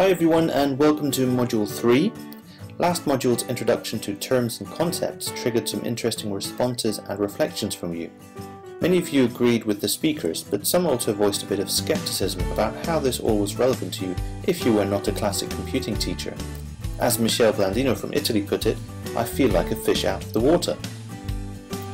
Hi everyone and welcome to Module 3. Last module's introduction to terms and concepts triggered some interesting responses and reflections from you. Many of you agreed with the speakers, but some also voiced a bit of skepticism about how this all was relevant to you if you were not a classic computing teacher. As Michele Blandino from Italy put it, I feel like a fish out of the water.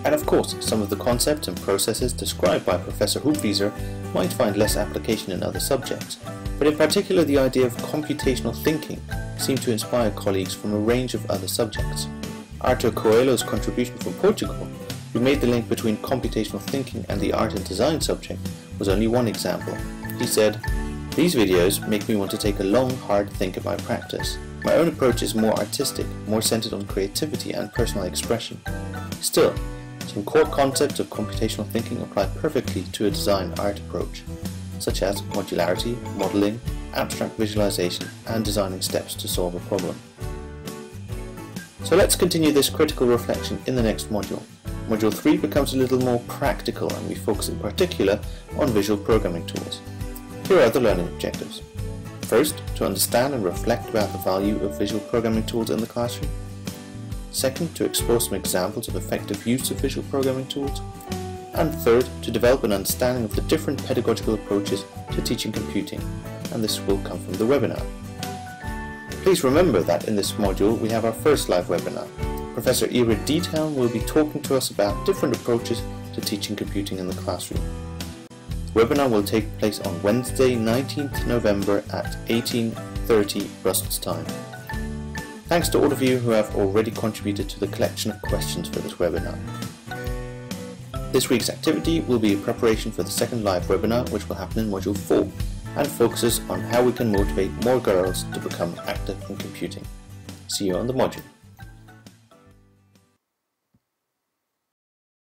And of course, some of the concepts and processes described by Professor Hoopwieser might find less application in other subjects, but in particular the idea of computational thinking seemed to inspire colleagues from a range of other subjects. Artur Coelho's contribution from Portugal, who made the link between computational thinking and the art and design subject, was only one example. He said, "These videos make me want to take a long, hard think at my practice. My own approach is more artistic, more centered on creativity and personal expression. Still, some core concepts of computational thinking apply perfectly to a design art approach, such as modularity, modeling, abstract visualization, and designing steps to solve a problem." So let's continue this critical reflection in the next module. Module 3 becomes a little more practical and we focus in particular on visual programming tools. Here are the learning objectives. First, to understand and reflect about the value of visual programming tools in the classroom. Second, to explore some examples of effective use of visual programming tools. And third, to develop an understanding of the different pedagogical approaches to teaching computing, and this will come from the webinar. Please remember that in this module we have our first live webinar. Professor Ira Detown will be talking to us about different approaches to teaching computing in the classroom. The webinar will take place on Wednesday 19th November at 18:30 Brussels time. Thanks to all of you who have already contributed to the collection of questions for this webinar. This week's activity will be a preparation for the second live webinar, which will happen in Module 4 and focuses on how we can motivate more girls to become active in computing. See you on the module.